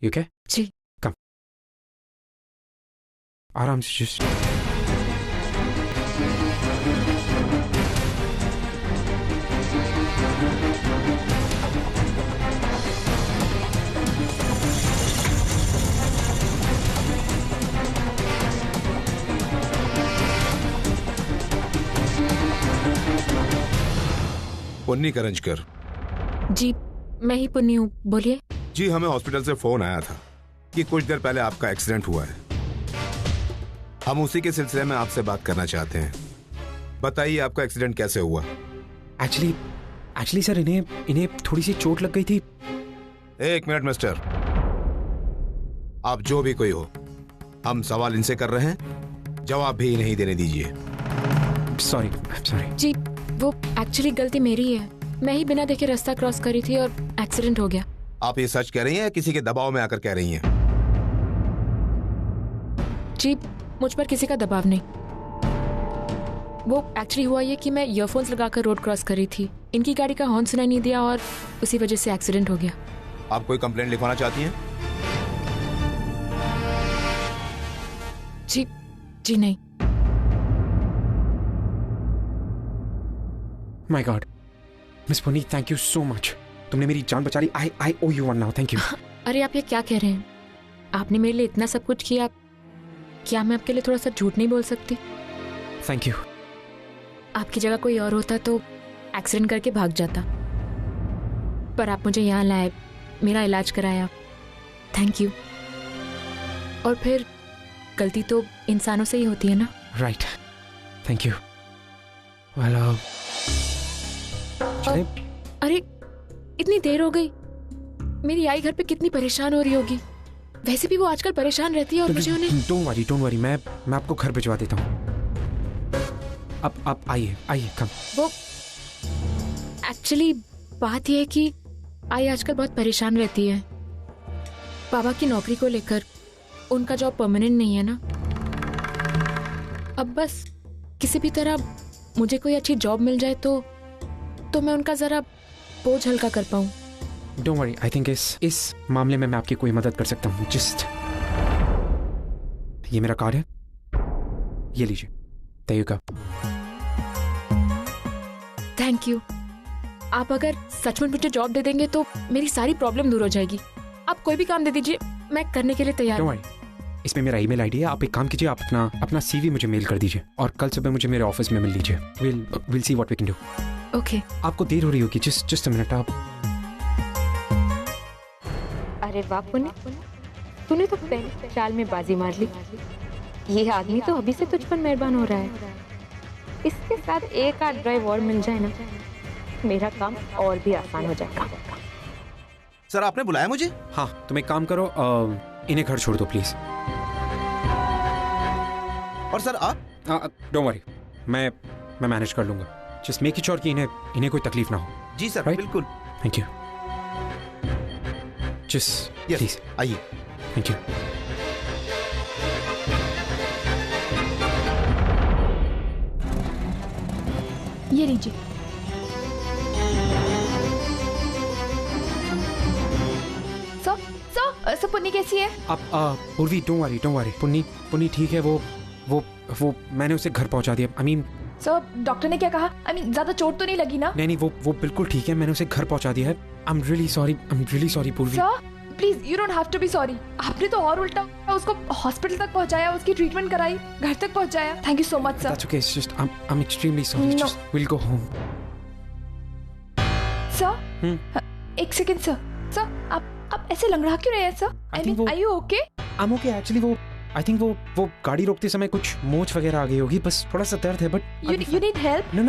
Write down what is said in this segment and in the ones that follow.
You okay? जी। कम, आराम से just. Punni Karanjkar. जी, मैं ही पुन्नी हूँ, बोलिए। जी, हमें हॉस्पिटल से फोन आया था कि कुछ देर पहले आपका एक्सीडेंट हुआ है। हम उसी के सिलसिले में आपसे बात करना चाहते हैं। बताइए आपका एक्सीडेंट कैसे हुआ? एक्चुअली सर, इन्हें थोड़ी सी चोट लग गई थी। एक मिनट मिस्टर, आप जो भी कोई हो, हम सवाल इनसे कर रहे हैं, जवाब भी नहीं देने दीजिए। सॉरी। जी, वो एक्चुअली गलती मेरी है। मैं ही बिना देखे रास्ता क्रॉस करी थी और एक्सीडेंट हो गया। आप ये सच कह रही हैं या किसी के दबाव में आकर कह रही हैं? जी, मुझ पर किसी का दबाव नहीं। वो एक्चुअली हुआ ये कि मैं ईयरफोन्स लगाकर रोड क्रॉस करी थी। इनकी गाड़ी का हॉर्न सुनाई नहीं दिया और उसी वजह से एक्सीडेंट हो गया। आप कोई कंप्लेंट लिखवाना चाहती हैं? जी नहीं। My God, miss Punni, thank you so much. तुमने मेरी जान बचा ली। I owe you one now, thank you. अरे आप ये क्या कह रहे हैं? आपने मेरे लिए इतना सब कुछ किया, क्या मैं आपके लिए थोड़ा सा झूठ नहीं बोल सकती? Thank you. आपकी जगह कोई और होता तो एक्सीडेंट करके भाग जाता, पर आप मुझे यहाँ लाए, मेरा इलाज कराया। Thank you. और फिर गलती तो इंसानों से ही होती है ना? Right, thank you. वेल, चले? अरे इतनी देर हो गई। मेरी आई घर पे कितनी परेशान हो रही होगी। वैसे भी वो आजकल परेशान रहती है और मुझे उन्हें। डोंट वरी, मैं आपको घर भिजवा देता हूँ। आप आइए कम। वो एक्चुअली बात यह है कि आई आजकल बहुत परेशान रहती है पापा की नौकरी को लेकर। उनका जॉब परमानेंट नहीं है ना। अब बस किसी भी तरह मुझे कोई अच्छी जॉब मिल जाए तो मैं उनका जरा बोझ हल्का कर पाऊं। डोंट वरी, आई थिंक इस मामले में मैं आपकी कोई मदद कर सकता हूँ। जस्ट ये मेरा कार्ड है, ये लीजिए। There you go. Thank you. आप अगर सच में मुझे जॉब दे देंगे तो मेरी सारी प्रॉब्लम दूर हो जाएगी। आप कोई भी काम दे दीजिए, मैं करने के लिए तैयार हूँ। डोंट वरी, इसमें मेरा ईमेल आईडी है। आप एक काम कीजिए, आप अपना सीवी मुझे मेल कर दीजिए और कल सुबह मुझे मेरे ऑफिस में मिल लीजिए। Will see what we can do. Okay. आपको देर हो रही होगी, जस्ट अ मिनट। आप अरे वाह पुन्नी, तूने तो पहले चाल में बाजी मार ली। ये आदमी तो अभी से तुझ पर मेहरबान हो रहा है। इसके साथ एक आध ड्राइव और मिल जाए ना, मेरा काम और भी आसान हो जाएगा। सर, आपने बुलाया मुझे? हाँ, तुम एक काम करो, इन्हें घर छोड़ दो प्लीज। और सर आप? डोंट वरी, मैं मैनेज कर लूंगा। जस्ट मेक श्योर कि इन्हें कोई तकलीफ ना हो। जी सर, Right? बिल्कुल। Thank you. जस्ट प्लीज आइए। Thank you. ये लीजिए। सो पुन्नी कैसी है? आप उर्वी, डोंट वरी। पुन्नी ठीक है। वो मैंने उसे घर पहुंचा दिया। आई मीन सर, डॉक्टर ने क्या कहा? ज्यादा चोट तो नहीं लगी ना? नहीं, वो बिल्कुल ठीक है। मैंने उसे घर पहुंचा दिया है। I am really sorry Purvi. Sir please, you don't have to be sorry. आपने तो और उल्टा उसको हॉस्पिटल तक पहुंचाया, उसकी ट्रीटमेंट कराई, घर तक पहुंचाया। Thank you so much sir. That's okay. It's just I'm extremely sorry. No. Just we'll go home. Sir एक सेकंड सर, आप ऐसे लंगड़ा क्यों रहे हैं sir? I mean, are you okay? I'm okay. Actually, I think वो गाड़ी रोकते समय कुछ मोच वगैरह आ गई होगी। बस थोड़ा सा दर्द है, but you need help? No.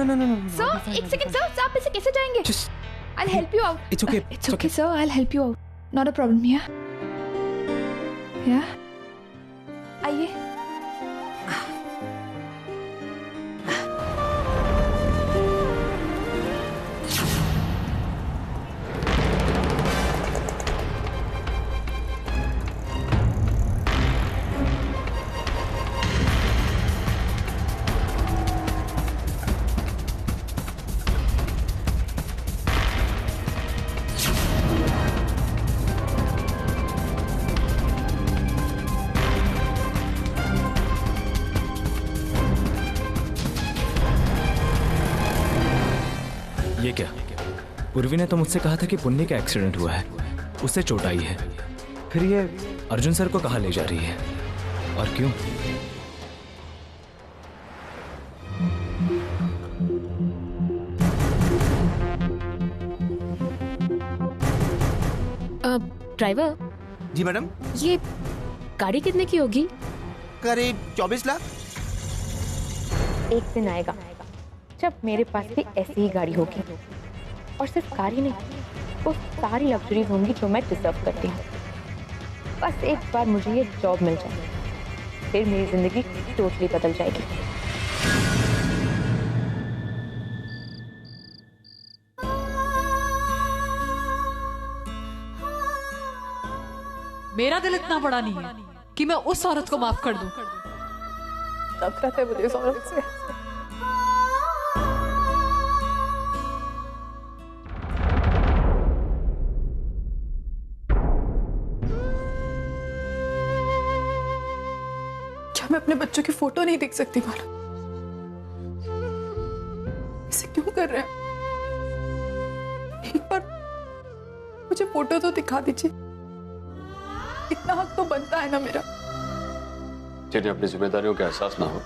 Sir एक सेकंड सर, आप ऐसे कैसे जाएंगे? Just I'll help you out. It's okay. It's okay sir, I'll help you out. Not a problem, yeah. Yeah. आइए। पूर्वी ने तो मुझसे कहा था कि पुन्नी का एक्सीडेंट हुआ है, उससे चोट आई है। फिर ये अर्जुन सर को कहाँ ले जा रही है और क्यों? ड्राइवर जी मैडम। ये गाड़ी कितने की होगी? करीब 24 लाख। एक दिन आएगा जब मेरे पास भी ऐसी ही गाड़ी होगी, और सिर्फ कार ही नहीं, वो सारी लग्जरीज होंगी जो मैं डिजर्व करती हूँ। बस एक बार मुझे ये जॉब मिल जाए, फिर मेरी जिंदगी टोटली बदल जाएगी। मेरा दिल इतना बड़ा नहीं है कि मैं उस औरत को माफ कर दूं। नफरत है मुझे इस औरत से। क्या मैं अपने बच्चों की फोटो नहीं देख सकती मैडम? इसे क्यों कर रहे हैं? एक बार मुझे फोटो तो दिखा दीजिए, इतना हक तो बनता है ना मेरा। जिन्हें अपनी जिम्मेदारियों का एहसास ना हो,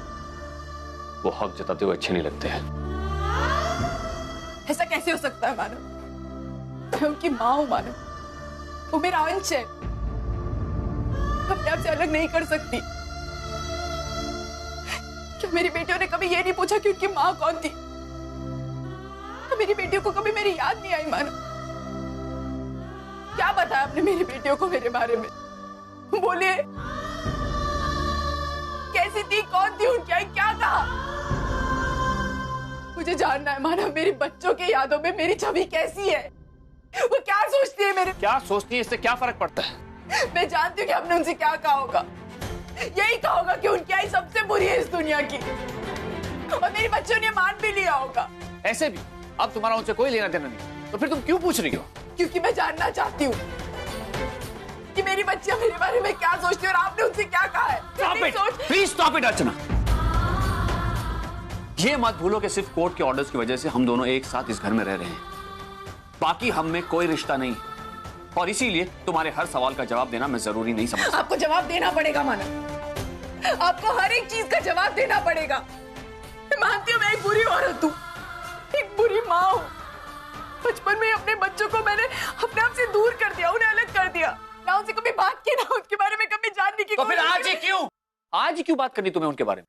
वो हक जताते हुए अच्छे नहीं लगते हैं। ऐसा कैसे हो सकता है मानव? मैं उनकी माँ हूँ मानव, वो मेरा अंश है, अपने आप से अलग नहीं कर सकती। क्या मेरी बेटियों ने कभी ये नहीं पूछा कि उनकी माँ कौन थी? तो मेरी बेटियों को कभी मेरी याद नहीं आई मानव? क्या बताया आपने मेरी बेटियों को मेरे बारे में? बोलिए, कैसी थी, कौन थी, उनकी आई, क्या कहा? मुझे जानना है मानव, मेरी बच्चों की यादों में मेरी छवि कैसी है? वो क्या सोचती है मेरे? क्या सोचती है, इससे क्या फर्क पड़ता है? मैं जानती हूँ कि आपने उनसे क्या कहा होगा। यही कहा होगा कि उनकी आई सबसे बुरी है इस दुनिया की, और मेरे बच्चों ने मान भी लिया होगा। ऐसे भी अब तुम्हारा उनसे कोई लेना देना नहीं, तो फिर तुम क्यों पूछ रही हो? क्योंकि मैं जानना चाहती हूँ कि मेरी बच्चियां मेरे बारे में क्या सोचती है और आपने उनसे क्या कहा है। प्लीज स्टॉप इट अर्चना। ये मत भूलो कि सिर्फ कोर्ट के ऑर्डर्स की वजह से हम दोनों एक साथ इस घर में रह रहे हैं, बाकी हम में कोई रिश्ता नहीं, और इसीलिए तुम्हारे हर सवाल का जवाब देना मैं जरूरी नहीं समझता। आपको जवाब देना पड़ेगा मानव, आपको हर एक चीज का जवाब देना पड़ेगा। मैं मानती हूँ मैं एक बुरी औरत हूँ, एक बुरी माँ हूँ। बचपन में अपने बच्चों को मैंने अपने आप से दूर कर दिया, उन्हें अलग कर दिया, ना उनसे कभी बात की, ना उनके बारे में कभी जानने की। तो फिर आज ही क्यों बात करनी तुम्हें उनके बारे में?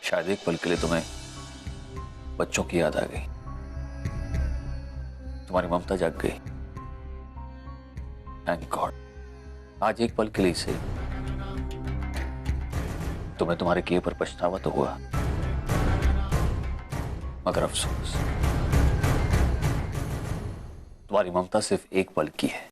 शायद एक पल के लिए तुम्हें बच्चों की याद आ गई, तुम्हारी ममता जाग गई। थैंक गॉड, आज एक पल के लिए से तुम्हें तुम्हारे किए पर पछतावा तो हुआ, मगर अफसोस तुम्हारी ममता सिर्फ एक पल की है।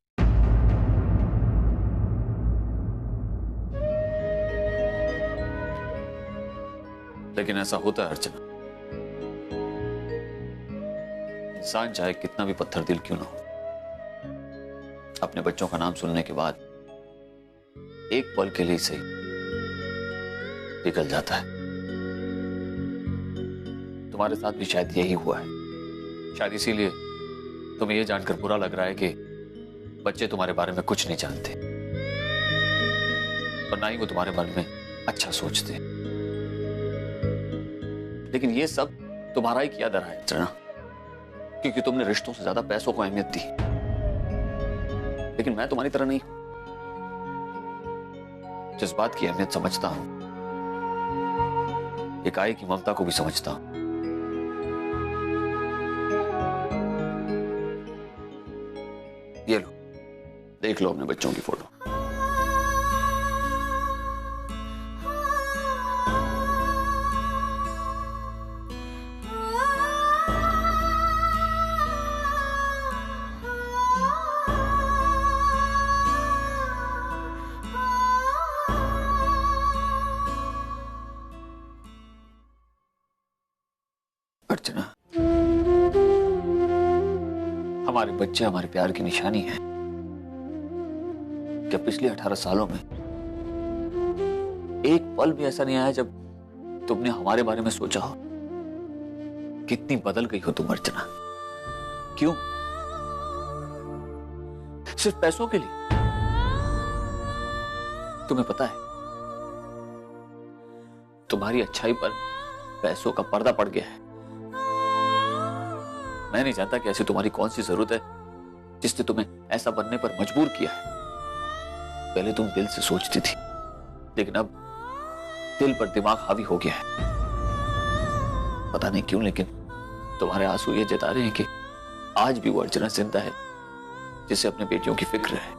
लेकिन ऐसा होता है अर्चना, इंसान चाहे कितना भी पत्थर दिल क्यों ना हो, अपने बच्चों का नाम सुनने के बाद एक पल के लिए से पिघल जाता है। तुम्हारे साथ भी शायद यही हुआ है। शायद इसीलिए तुम्हें यह जानकर बुरा लग रहा है कि बच्चे तुम्हारे बारे में कुछ नहीं जानते, और ना ही वो तुम्हारे बारे में अच्छा सोचते। लेकिन ये सब तुम्हारा ही किया धरा है अर्चना, क्योंकि तुमने रिश्तों से ज्यादा पैसों को अहमियत दी। लेकिन मैं तुम्हारी तरह नहीं हूं, जिस बात की अहमियत समझता हूं, एक आई की ममता को भी समझता हूं। ये लो, देख लो अपने बच्चों की फोटो। हमारे बच्चे हमारे प्यार की निशानी है। क्या पिछले 18 सालों में एक पल भी ऐसा नहीं आया जब तुमने हमारे बारे में सोचा हो? कितनी बदल गई हो तुम अर्चना। क्यों? सिर्फ पैसों के लिए? तुम्हें पता है तुम्हारी अच्छाई पर पैसों का पर्दा पड़ गया है। मैं नहीं जानता कि ऐसी तुम्हारी कौन सी जरूरत है जिसने तुम्हें ऐसा बनने पर मजबूर किया है। पहले तुम दिल से सोचती थी, लेकिन अब दिल पर दिमाग हावी हो गया है। पता नहीं क्यों, लेकिन तुम्हारे आंसू ये जता रहे हैं कि आज भी वो अर्चना जिंदा है जिसे अपने बेटियों की फिक्र है।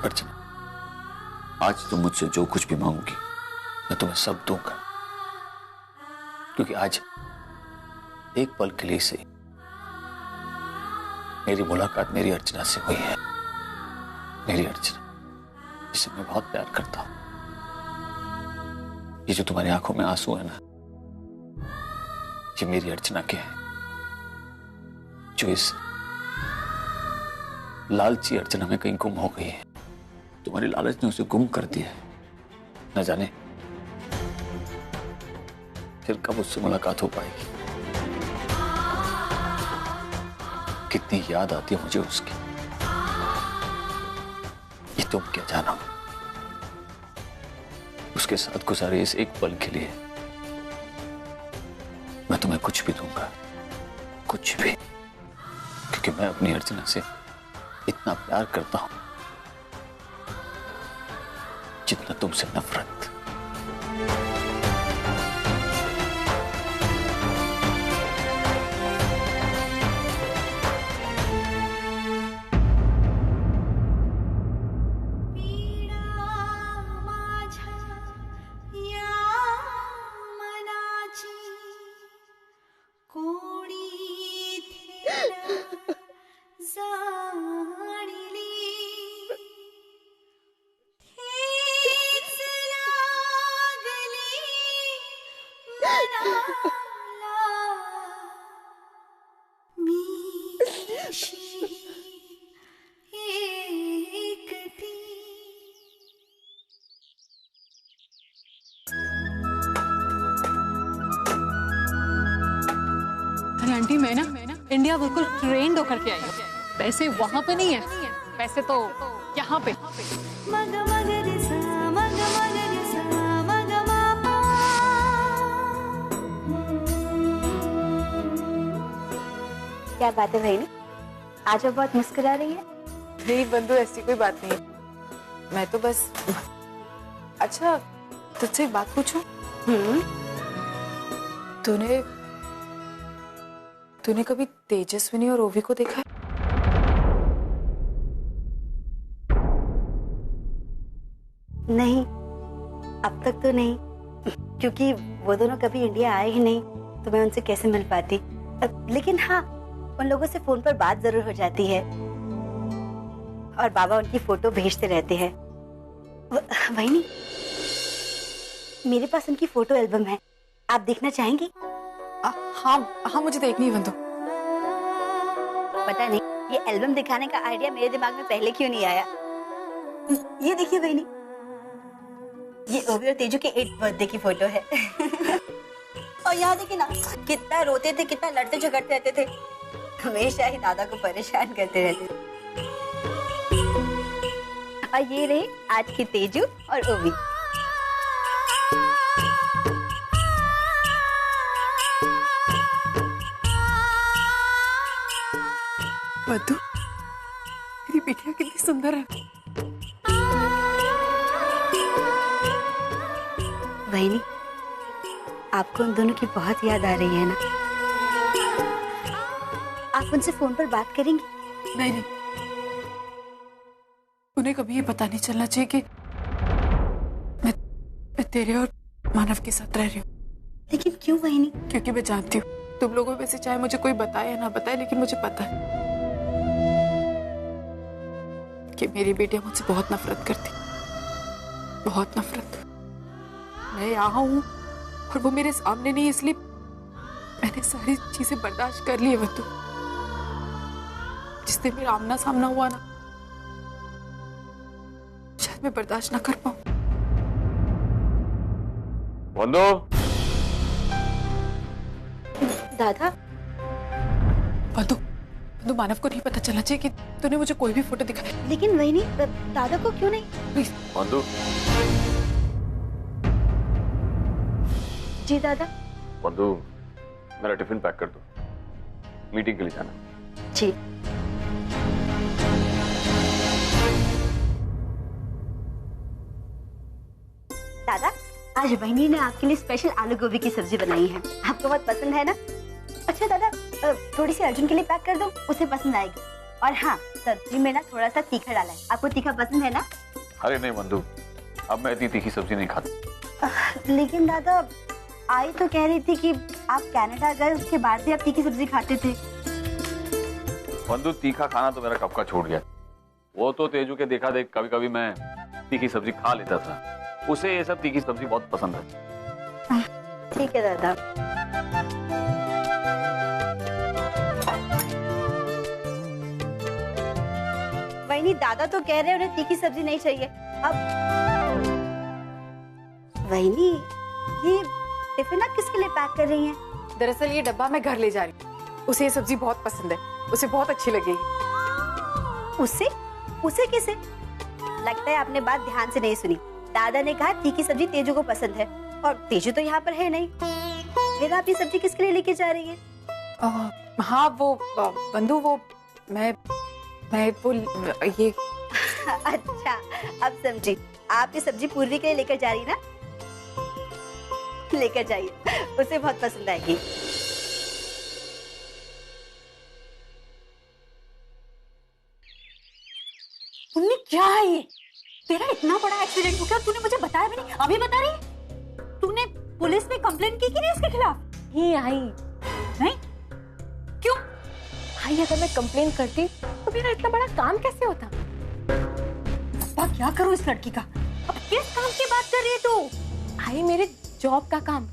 अर्चना, आज तुम मुझसे जो कुछ भी मांगोगी मैं तुम्हें सब दूंगा, क्योंकि आज एक पल के लिए से मेरी मुलाकात मेरी अर्चना से हुई है। मेरी अर्चना जिसे मैं बहुत प्यार करता हूं। ये जो तुम्हारी आंखों में आंसू है ना, ये मेरी अर्चना के हैं, जो इस लालची अर्चना में कहीं गुम हो गई है। तुम्हारी लालच ने उसे गुम कर दिया है। न जाने फिर कब उससे मुलाकात हो पाएगी। कितनी याद आती है मुझे उसकी। ये तुम क्या जानो। उसके साथ गुजारे इस एक पल के लिए मैं तुम्हें कुछ भी दूंगा, कुछ भी, क्योंकि मैं अपनी अर्चना से इतना प्यार करता हूं जितना तुमसे नफरत। आंटी मैं ना इंडिया बिल्कुल ट्रेंड होकर के आई हूँ। पैसे वहां पे नहीं है, पैसे तो यहाँ पे। क्या बात है बहनी, आज वो बहुत मुस्कुरा रही है। नहीं बंधु, ऐसी कोई बात नहीं। मैं तो बस, अच्छा तुझसे एक बात पूछूं? तूने कभी तेजस्विनी और ओवी को देखा है? नहीं, अब तक तो नहीं, क्योंकि वो दोनों कभी इंडिया आए ही नहीं, तो मैं उनसे कैसे मिल पाती। लेकिन हाँ, उन लोगों से फोन पर बात जरूर हो जाती है और बाबा उनकी फोटो भेजते रहते हैं। वही, मेरे पास उनकी फोटो एल्बम है, आप देखना चाहेंगी? हाँ मुझे देखनी है बंधु। पता नहीं ये एल्बम दिखाने का आइडिया मेरे दिमाग में पहले क्यों नहीं आया। ये देखिए बहनी, ये ओवी और तेजू के 8th बर्थडे की फोटो है। और यहाँ देखिए ना, कितना रोते थे, कितना लड़ते झगड़ते रहते थे, हमेशा ही दादा को परेशान करते रहते थे। और ये रहे आज की तेजू और ओवी। बद्दू, मेरी बिटिया कितनी सुंदर है। बहनी, आपको उन दोनों की बहुत याद आ रही है ना? आप उनसे फोन पर बात करेंगी? नहीं, उन्हें कभी ये पता नहीं चलना चाहिए कि मैं तेरे और मानव के साथ रह रही हूँ। लेकिन क्यों वहीनी? क्योंकि मैं जानती हूँ तुम लोगों में से चाहे मुझे कोई बताए या ना बताए, लेकिन मुझे पता है कि मेरी बेटियां मुझसे बहुत नफरत करती, बहुत नफरत। मैं यहाँ हूँ और वो मेरे सामने नहीं, इसलिए मैंने सारी चीजें बर्दाश्त कर ली है। वतू जिस दिन मेरा आमना सामना हुआ ना, शायद मैं बर्दाश्त ना कर पाऊं। वंदो, दादा। वंदो, वंदो, मानव को नहीं पता चलना चाहिए कि तूने मुझे कोई भी फोटो दिखाया। लेकिन वहीनी, दादा को क्यों नहीं? प्लीज। वंदो। जी दादा। वंदो, मेरा टिफिन पैक कर दो, मीटिंग के लिए जाना। जी। दादा, आज वहीनी ने आपके लिए स्पेशल आलू गोभी की सब्जी बनाई है, आपको बहुत पसंद है ना? अच्छा दादा, थोड़ी सी अर्जुन के लिए पैक कर दो, उसे पसंद आएगी। और हाँ, सब्जी में ना थोड़ा सा तीखा डाला है, आपको तीखा पसंद है ना? अरे नहीं वंदो, अब मैं इतनी तीखी सब्जी नहीं खाता। लेकिन दादा, आई तो कह रही थी कि आप कनाडा गए, उसके बाद भी आप तीखी सब्जी खाते थे। वंदो, तीखा खाना तो मेरा कब का छूट गया। वो तो तेजू के देखा देख कभी कभी मैं तीखी सब्जी खा लेता था, उसे ये सब तीखी सब्जी बहुत पसंद है। ठीक है दादा। वहीनी, दादा तो कह रहे हैं उन्हें तीखी सब्जी नहीं चाहिए। अब वहीनी, ये टिफिन आप किसके लिए पैक कर रही हैं? दरअसल ये डब्बा मैं घर ले जा रही हूँ, उसे ये सब्जी बहुत पसंद है, उसे बहुत अच्छी लगेगी। उसे? उसे किसे? लगता है आपने बात ध्यान से नहीं सुनी। दादा ने कहा तीखी सब्जी तेजू को पसंद है, और तेजू तो यहाँ पर है नहीं, फिर आप ये सब्जी किसके लिए लेके जा रही हैं? हाँ वो बंधु, वो मैं वो ये अच्छा, अब समझी। आप ये सब्जी पूर्वी के लिए लेकर जा रही ना? लेकर जाइए, उसे बहुत पसंद आएगी। तुमने क्या है ये? तेरा इतना बड़ा एक्सीडेंट हो गया, तूने मुझे बताया भी नहीं, अभी बता रही है? तूने पुलिस में कंप्लेंट की कि नहीं इसके खिलाफ? ही आई नहीं? क्यों? भाई, अगर मैं कंप्लेन करती तो मेरा इतना बड़ा काम कैसे होता? अब्बा, क्या करूं इस लड़की का? अब किस काम की बात कर रही है तू? भाई, मेरे जॉब का काम।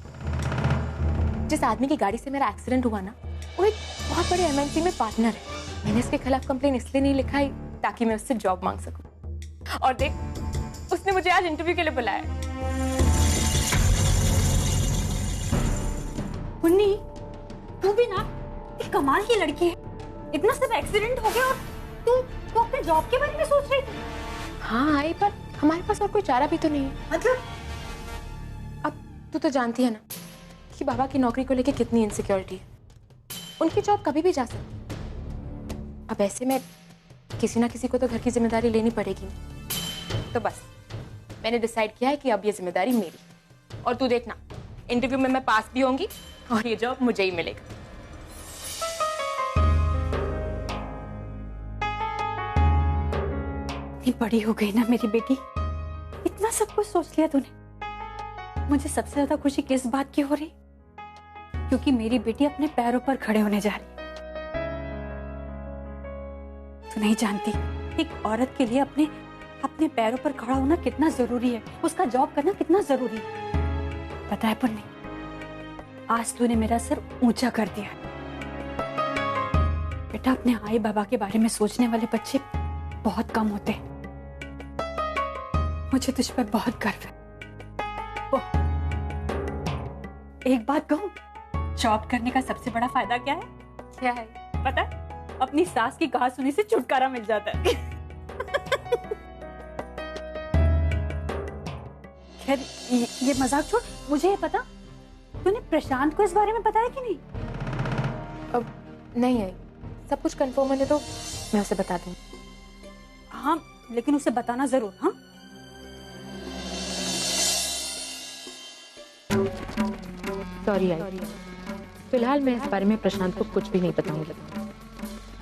जिस आदमी की गाड़ी से मेरा एक्सीडेंट हुआ ना, वो एक बहुत बड़े एमएनसी में पार्टनर है। मैंने इसके खिलाफ कंप्लेन इसलिए नहीं लिखाई ताकि मैं उससे जॉब मांग सकूं। और देख, उसने मुझे आज इंटरव्यू के लिए बुलाया। मुन्नी, तू भी ना एक कमाल की लड़की है। इतना सब एक्सीडेंट हो गया और तू अपने जॉब के बारे में सोच रही थी? हाँ आई, पर हमारे पास और कोई चारा भी तो नहीं है। मतलब? अब तू तो जानती है ना कि बाबा की नौकरी को लेके कितनी इनसिक्योरिटी है। उनकी जॉब कभी भी जा सकती। अब ऐसे में किसी ना किसी को तो घर की जिम्मेदारी लेनी पड़ेगी। तो बस मैंने डिसाइड किया है कि अब ये जिम्मेदारी मेरी। और तू देखना, इंटरव्यू में मैं पास भी होंगी और ये जॉब मुझे ही मिलेगा। इतनी बड़ी हो गई ना मेरी बेटी, इतना सब कुछ सोच लिया तूने। मुझे सबसे ज्यादा खुशी किस बात की हो रही? क्योंकि मेरी बेटी अपने पैरों पर खड़े होने जा रही। तू नहीं जानती, एक औरत के लिए अपने पैरों पर खड़ा होना कितना जरूरी है, उसका जॉब करना कितना जरूरी है। पता है पुन्नी, आज तूने मेरा सर ऊंचा कर दिया। बेटा, अपने आई बाबा के बारे में सोचने वाले बच्चे बहुत कम होते हैं। मुझे तुझ पर बहुत गर्व है। एक बात कहूं, जॉब करने का सबसे बड़ा फायदा क्या है? क्या है? पता है? अपनी सास की कहा सुनी से छुटकारा मिल जाता है। खैर, ये मजाक छोड़, मुझे ये पता, तूने प्रशांत को इस बारे में बताया कि नहीं? अब नहीं आई, सब कुछ कंफर्म होने तो मैं उसे बता दूं। हाँ, लेकिन उसे बताना जरूर। हाँ, सॉरी आई, फिलहाल मैं इस बारे में प्रशांत को कुछ भी नहीं बताऊंगी,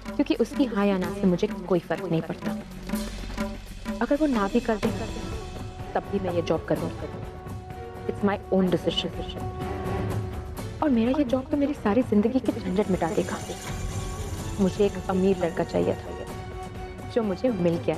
क्योंकि उसकी हाँ या ना से मुझे कोई फर्क नहीं पड़ता। अगर वो ना भी कर दे तब भी मैं ये जॉब करूँगी। It's my own decision. और मेरा ये जॉब तो मेरी सारी जिंदगी की झंझट मिटा देगा। मुझे एक अमीर लड़का चाहिए था जो मुझे मिल गया।